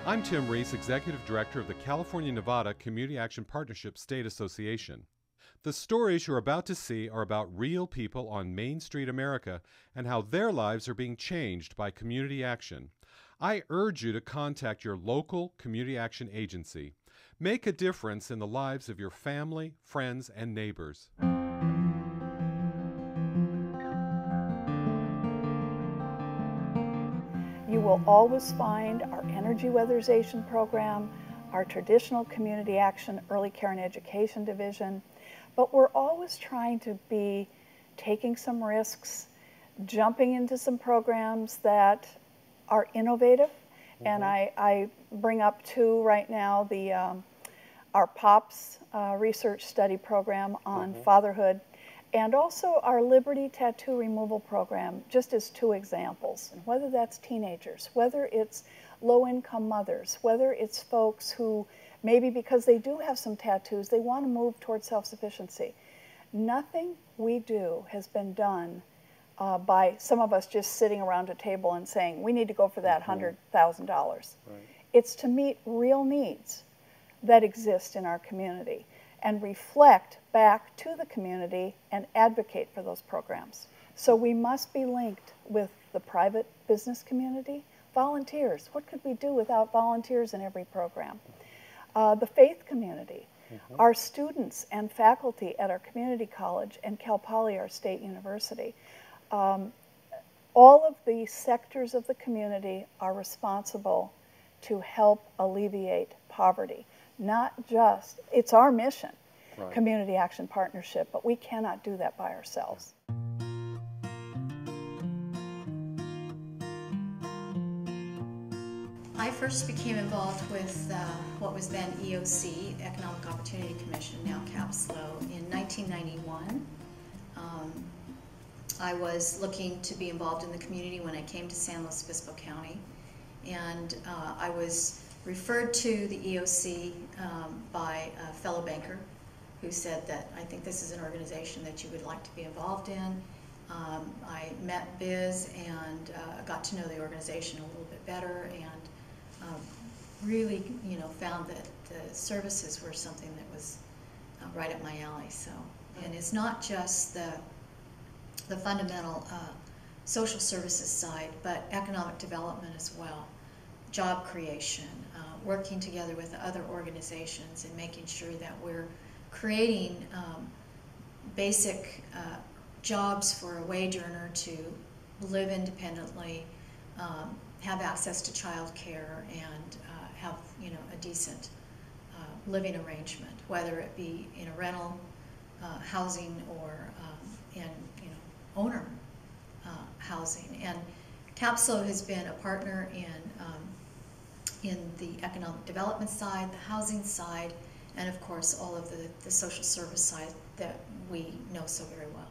I'm Tim Reese, Executive Director of the California-Nevada Community Action Partnership State Association. The stories you're about to see are about real people on Main Street America and how their lives are being changed by community action. I urge you to contact your local community action agency. Make a difference in the lives of your family, friends, and neighbors. You will always find our energy weatherization program, our traditional community action early care and education division, but we're always trying to be taking some risks, jumping into some programs that are innovative. And I bring up two right now, our POPS research study program on fatherhood, and also our Liberty Tattoo Removal Program, just as two examples. And whether that's teenagers, whether it's low-income mothers, whether it's folks who maybe because they do have some tattoos, they want to move towards self-sufficiency. Nothing we do has been done by some of us just sitting around a table and saying, we need to go for that $100,000. Right. It's to meet real needs that exist in our community and reflect back to the community and advocate for those programs. So we must be linked with the private business community, volunteers. What could we do without volunteers in every program? The faith community, our students and faculty at our community college and Cal Poly, our state university. All of the sectors of the community are responsible to help alleviate poverty. Not just, it's our mission, right. Community Action Partnership, but we cannot do that by ourselves. I first became involved with what was then EOC, Economic Opportunity Commission, now CAPSLO, in 1991. I was looking to be involved in the community when I came to San Luis Obispo County, and I was referred to the EOC by a fellow banker who said that I think this is an organization that you would like to be involved in. I met Biz and got to know the organization a little bit better, and really, found that the services were something that was right up my alley. So, and it's not just the fundamental social services side, but economic development as well, job creation, working together with other organizations and making sure that we're creating basic jobs for a wage earner to live independently, have access to child care, and have a decent living arrangement, whether it be in a rental housing or in owner housing. And CAPSLO has been a partner in the economic development side, the housing side, and of course all of the social service side that we know so very well.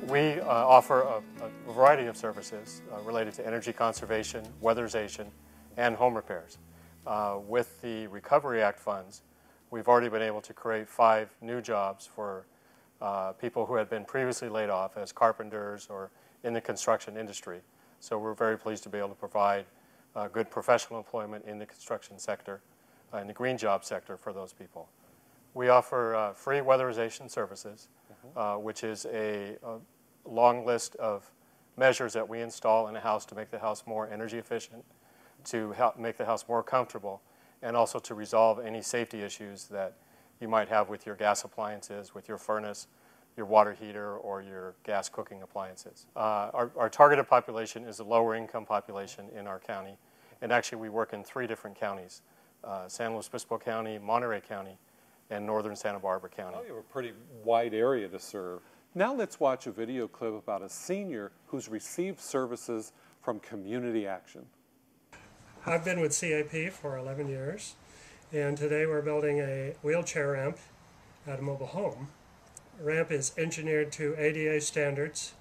We offer a variety of services related to energy conservation, weatherization, and home repairs. With the Recovery Act funds, we've already been able to create 5 new jobs for people who had been previously laid off as carpenters or in the construction industry. So we're very pleased to be able to provide good professional employment in the construction sector, in the green job sector for those people. We offer free weatherization services, which is a long list of measures that we install in a house to make the house more energy efficient, to help make the house more comfortable, and also to resolve any safety issues that you might have with your gas appliances, with your furnace, your water heater, or your gas cooking appliances. Our targeted population is a lower income population in our county, and actually we work in 3 different counties, San Luis Obispo County, Monterey County, and northern Santa Barbara County. Oh, you have a pretty wide area to serve. Now let's watch a video clip about a senior who's received services from Community Action. I've been with CAP for 11 years, and today we're building a wheelchair ramp at a mobile home. The ramp is engineered to ADA standards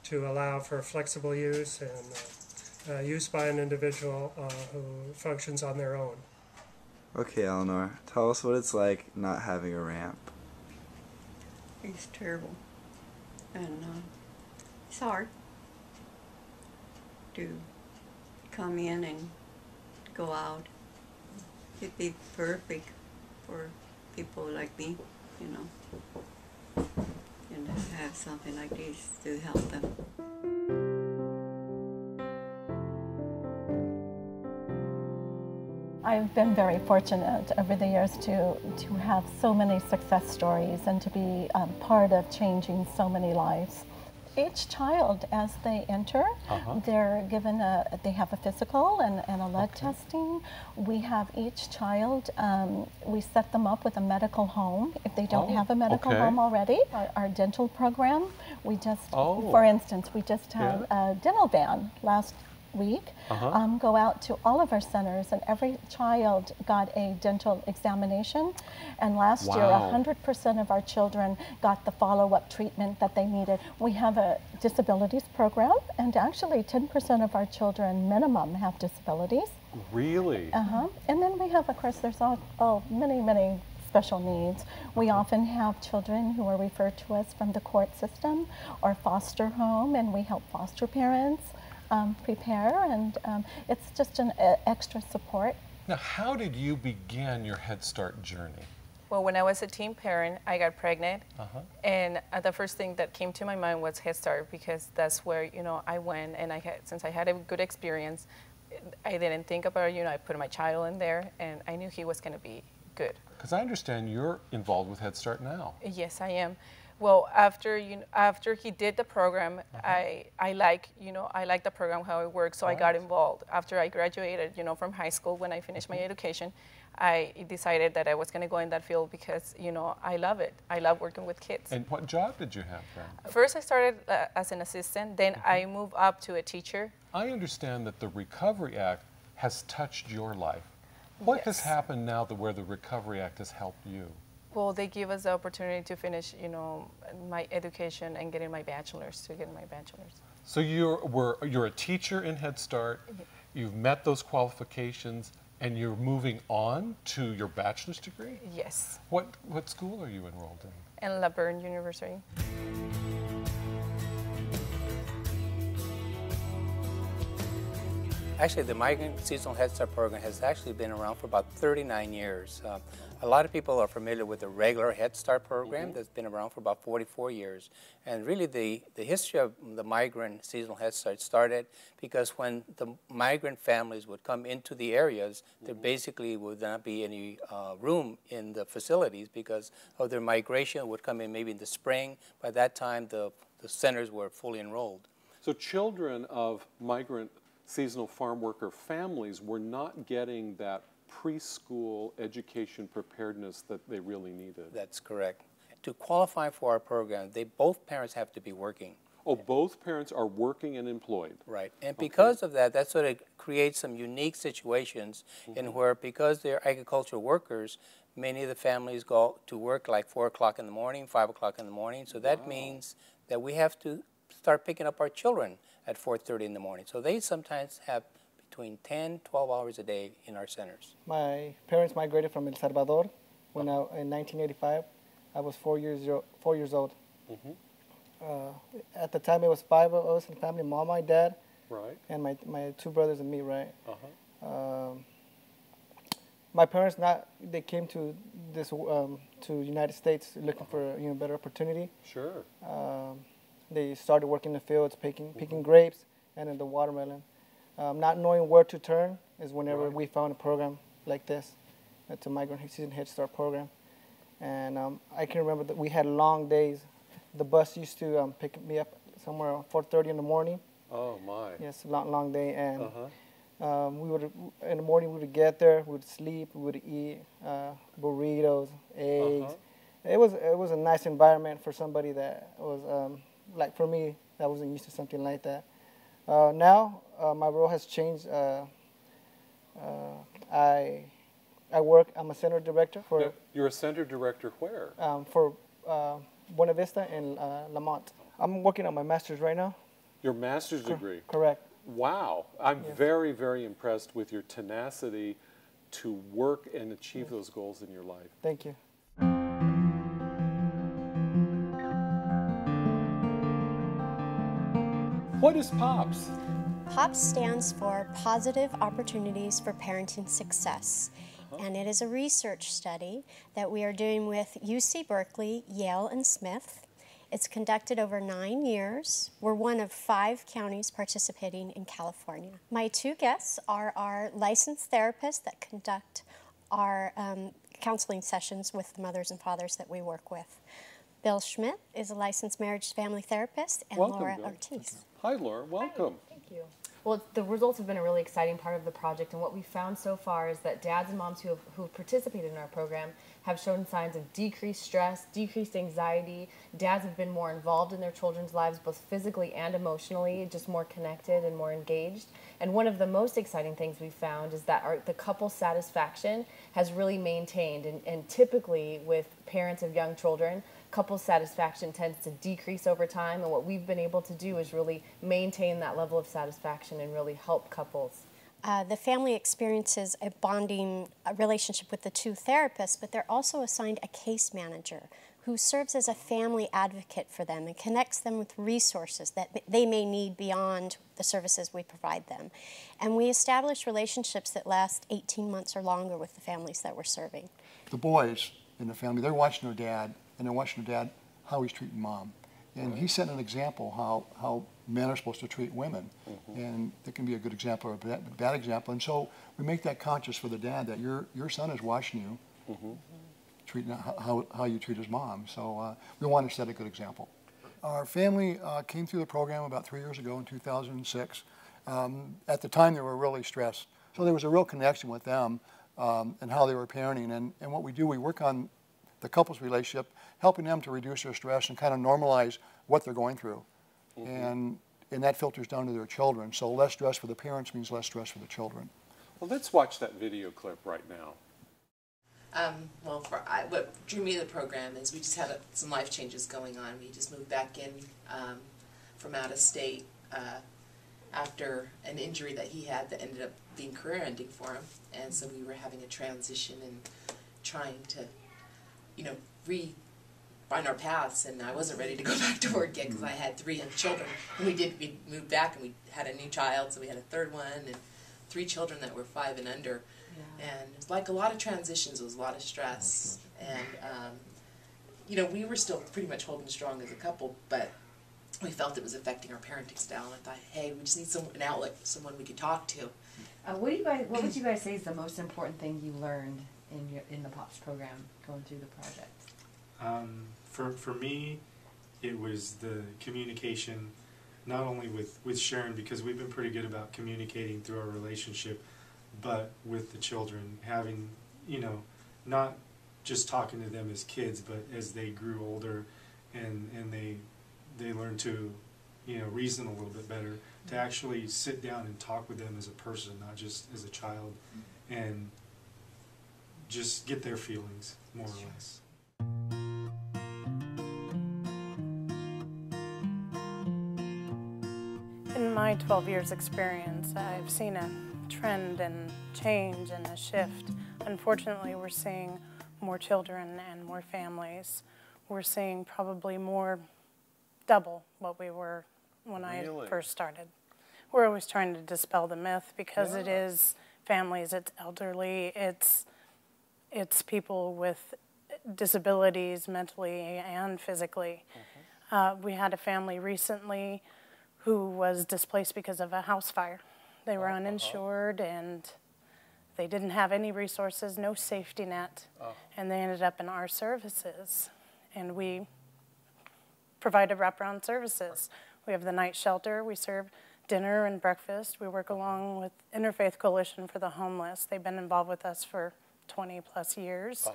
to allow for flexible use and use by an individual who functions on their own. Okay, Eleanor, tell us what it's like not having a ramp. It's terrible. And It's hard to come in and go out. It'd be perfect for people like me, you know, and have something like this to help them. I've been very fortunate over the years to have so many success stories and to be part of changing so many lives. Each child, as they enter, they're given they have a physical and a lead testing. We have each child, we set them up with a medical home if they don't have a medical home already. Our dental program, we just, for instance, we just had a dental van last week go out to all of our centers, and every child got a dental examination, and last year 100% of our children got the follow-up treatment that they needed. We have a disabilities program, and actually 10% of our children minimum have disabilities. Really? And then we have, of course, there's many special needs. We often have children who are referred to us from the court system or foster home, and we help foster parents prepare, and it's just an extra support. Now, how did you begin your Head Start journey? Well, when I was a teen parent, I got pregnant, and the first thing that came to my mind was Head Start, because that's where, you know, I went, and since I had a good experience, I didn't think about it, you know, I put my child in there, and I knew he was going to be good. Because I understand you're involved with Head Start now. Yes, I am. Well, after he did the program, I like the program, how it works, so I got involved. After I graduated, you know, from high school, when I finished my education, I decided that I was going to go in that field because, you know, I love it. I love working with kids. And what job did you have then? First, I started as an assistant. Then I moved up to a teacher. I understand that the Recovery Act has touched your life. What has happened now where the Recovery Act has helped you? Well, they give us the opportunity to finish, you know, my education and getting my bachelor's, So you're a teacher in Head Start, you've met those qualifications, and you're moving on to your bachelor's degree? Yes. What school are you enrolled in? In La Verne University. Actually, the Migrant Seasonal Head Start program has actually been around for about 39 years. A lot of people are familiar with the regular Head Start program that's been around for about 44 years. And really the history of the Migrant Seasonal Head Start started because when the migrant families would come into the areas, there basically would not be any room in the facilities because of their migration would come in maybe in the spring. By that time, the centers were fully enrolled. So children of migrant seasonal farm worker families were not getting that preschool education preparedness that they really needed. That's correct. To qualify for our program, both parents have to be working. Oh, both parents are working and employed. Right. And because of that, that's sort of creates some unique situations in where, because they're agricultural workers, many of the families go to work like 4 o'clock in the morning, 5 o'clock in the morning. So that means that we have to start picking up our children at 4:30 in the morning. So they sometimes have between 10, 12 hours a day in our centers. My parents migrated from El Salvador in 1985. I was 4 years old. At the time, it was 5 of us in the family: mom, my dad, and my 2 brothers and me. My parents they came to this to United States looking for better opportunity. Sure. They started working in the fields, picking grapes and then the watermelon. Not knowing where to turn is whenever we found a program like this. It's a Migrant Season Head Start program. And I can remember that we had long days. The bus used to pick me up somewhere around 4:30 in the morning. Oh, my. Yes, long day. And we would, in the morning, we would get there, we would sleep, we would eat burritos, eggs. It was a nice environment for somebody that was, like for me, that wasn't used to something like that. Now, my role has changed. I'm a center director for... Now, you're a center director where? For Buena Vista and Lamont. I'm working on my master's right now. Your master's degree? Correct. Wow. I'm very, very impressed with your tenacity to work and achieve those goals in your life. Thank you. What is POPS? POPS stands for Positive Opportunities for Parenting Success, and it is a research study that we are doing with UC Berkeley, Yale, and Smith. It's conducted over 9 years. We're one of 5 counties participating in California. My 2 guests are our licensed therapists that conduct our counseling sessions with the mothers and fathers that we work with. Bill Schmidt is a licensed marriage family therapist, and Welcome, Laura Bill. Ortiz. Hi, Laura. Welcome. Thank you. Well, the results have been a really exciting part of the project, and what we've found so far is that dads and moms who have participated in our program have shown signs of decreased stress, decreased anxiety. Dads have been more involved in their children's lives, both physically and emotionally, just more connected and more engaged. And one of the most exciting things we've found is that the couple satisfaction has really maintained, and typically with parents of young children, couple satisfaction tends to decrease over time, and what we've been able to do is really maintain that level of satisfaction and really help couples. The family experiences a bonding relationship with the 2 therapists, but they're also assigned a case manager who serves as a family advocate for them and connects them with resources that they may need beyond the services we provide them. And we establish relationships that last 18 months or longer with the families that we're serving. The boys in the family, they're watching their dad, and they're watching their dad, how he's treating mom. And he's setting an example how men are supposed to treat women. And it can be a good example or a bad example. And so we make that conscious for the dad that your son is watching you, treating how you treat his mom. So we want to set a good example. Our family came through the program about 3 years ago in 2006. At the time, they were really stressed. So there was a real connection with them and how they were parenting. And what we do, we work on the couple's relationship, helping them to reduce their stress and kind of normalize what they're going through. And that filters down to their children. So less stress for the parents means less stress for the children. Well, let's watch that video clip right now. What drew me to the program is we just had some life changes going on. We just moved back in from out of state after an injury that he had that ended up being career-ending for him. And so we were having a transition and trying to find our paths, and I wasn't ready to go back to work yet because I had 3 young children. And we moved back and we had a new child, so we had a 3rd one and 3 children that were 5 and under. Yeah. And it was like a lot of transitions, it was a lot of stress. And, we were still pretty much holding strong as a couple, but we felt it was affecting our parenting style, and I thought, hey, we just need an outlet, someone we could talk to. What would you guys say is the most important thing you learned in the POPS program going through the project? For me, it was the communication, not only with Sharon, because we've been pretty good about communicating through our relationship, but with the children, having, not just talking to them as kids, but as they grew older and they learned to, reason a little bit better, to actually sit down and talk with them as a person, not just as a child, and just get their feelings, more or less. In my 12 years experience, I've seen a trend and change and a shift. Unfortunately, we're seeing more children and more families. We're seeing probably double what we were when I first started. We're always trying to dispel the myth because it is families, it's elderly, it's people with disabilities mentally and physically. We had a family recently who was displaced because of a house fire. They were uninsured and they didn't have any resources, no safety net, and they ended up in our services. And we provided wraparound services. We have the night shelter, we serve dinner and breakfast. We work along with Interfaith Coalition for the Homeless. They've been involved with us for 20 plus years.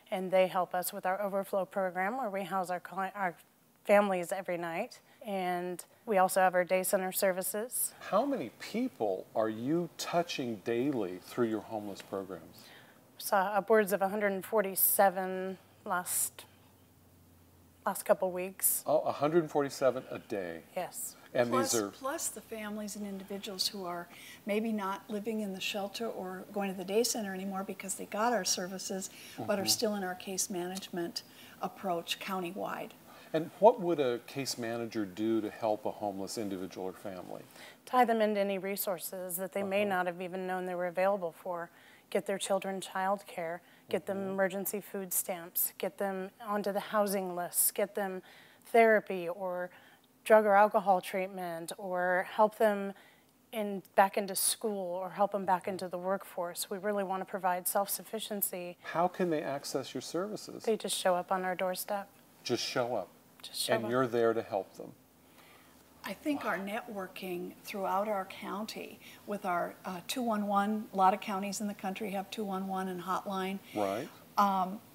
And they help us with our overflow program where we house our families every night. And we also have our day center services. How many people are you touching daily through your homeless programs? Saw upwards of 147 last couple weeks. Oh, 147 a day. Yes. And plus the families and individuals who are maybe not living in the shelter or going to the day center anymore because they got our services, but are still in our case management approach countywide. And what would a case manager do to help a homeless individual or family? Tie them into any resources that they may not have even known they were available for. Get their children child care, get them emergency food stamps, get them onto the housing lists, get them therapy or drug or alcohol treatment, or help them back into school, or help them back into the workforce. We really want to provide self-sufficiency. How can they access your services? They just show up on our doorstep. Just show up. Just show and up. You're there to help them. I think our networking throughout our county with our 211, a lot of counties in the country have 211 and hotline. Right.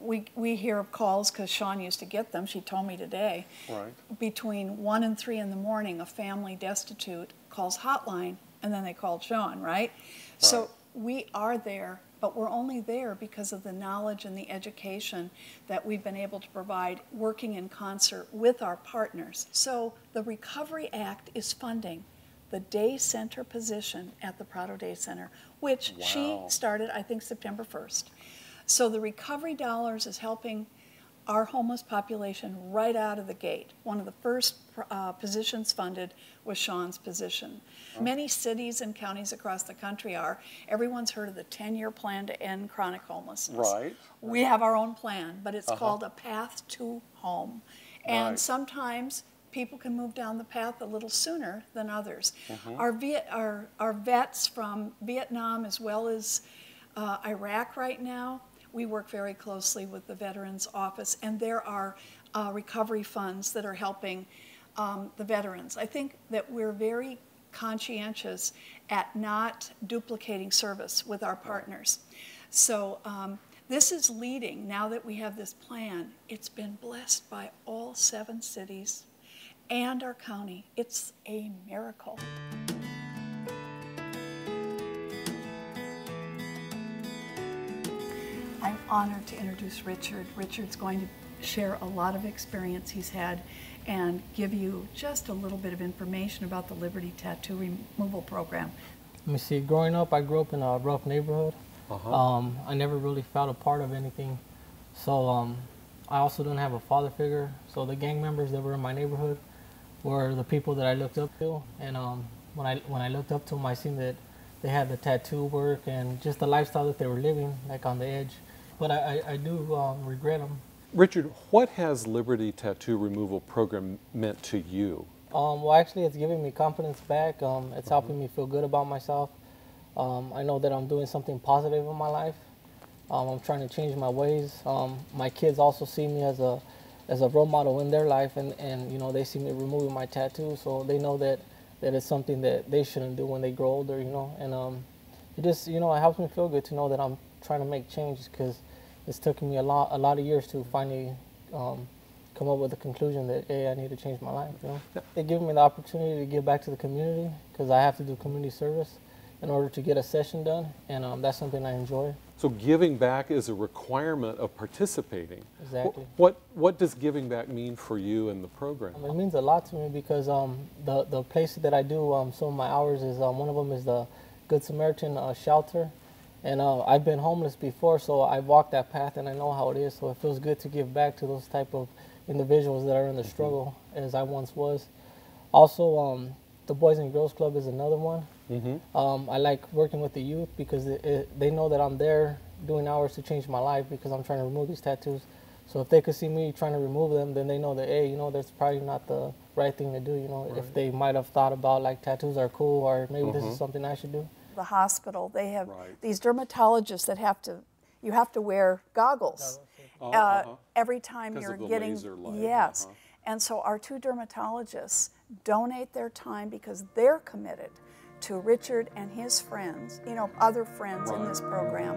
We hear of calls, because Sean used to get them, she told me today. Right. Between 1 and 3 in the morning, a family destitute calls hotline, and then they called Sean, right? So we are there, but we're only there because of the knowledge and the education that we've been able to provide working in concert with our partners. So the Recovery Act is funding the day center position at the Prado Day Center, which she started, I think, September 1st. So the recovery dollars is helping our homeless population right out of the gate. One of the first positions funded was Sean's position. Many cities and counties across the country are. Everyone's heard of the 10-year plan to end chronic homelessness. Right. We have our own plan, but it's called A Path to Home. And sometimes people can move down the path a little sooner than others. Our vets from Vietnam as well as Iraq right now, we work very closely with the Veterans Office, and there are recovery funds that are helping the veterans. I think that we're very conscientious at not duplicating service with our partners. So this is leading, now that we have this plan, it's been blessed by all 7 cities and our county. It's a miracle. I'm honored to introduce Richard. Richard's going to share a lot of experience he's had and give you just a little bit of information about the Liberty Tattoo Removal Program. Let me see, growing up, I grew up in a rough neighborhood. I never really felt a part of anything. So I also didn't have a father figure. So the gang members that were in my neighborhood were the people that I looked up to. And when I looked up to them, I seen that they had the tattoo work and just the lifestyle that they were living, like on the edge. But I do regret them. Richard, what has Liberty Tattoo Removal Program meant to you? Well, actually, it's giving me confidence back. It's helping me feel good about myself. I know that I'm doing something positive in my life. I'm trying to change my ways. My kids also see me as a role model in their life, and you know, they see me removing my tattoo, so they know that it's something that they shouldn't do when they grow older, you know. And it just, you know, it helps me feel good to know that I'm trying to make changes, because it's taken me a lot of years to finally come up with the conclusion that, hey, I need to change my life, you know. It gives me the opportunity to give back to the community, because I have to do community service in order to get a session done, and that's something I enjoy. So giving back is a requirement of participating. Exactly. What does giving back mean for you in the program? It means a lot to me, because the place that I do some of my hours is, one of them is the Good Samaritan shelter. And I've been homeless before, so I've walked that path and I know how it is, so it feels good to give back to those type of individuals that are in the struggle as I once was. Also, the Boys and Girls Club is another one. I like working with the youth, because they know that I'm there doing hours to change my life, because I'm trying to remove these tattoos. So if they could see me trying to remove them, then they know that, hey, you know, that's probably not the right thing to do, you know. If they might have thought about, like, tattoos are cool, or maybe this is something I should do. The hospital, they have these dermatologists that you have to wear goggles every time you're getting, and so our 2 dermatologists donate their time, because they're committed to Richard and his friends, you know, other friends in this program.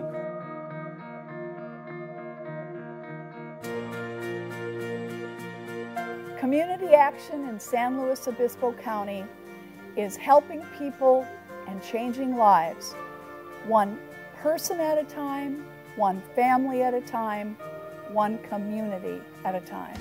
Community action in San Luis Obispo County is helping people and changing lives, one person at a time, one family at a time, one community at a time.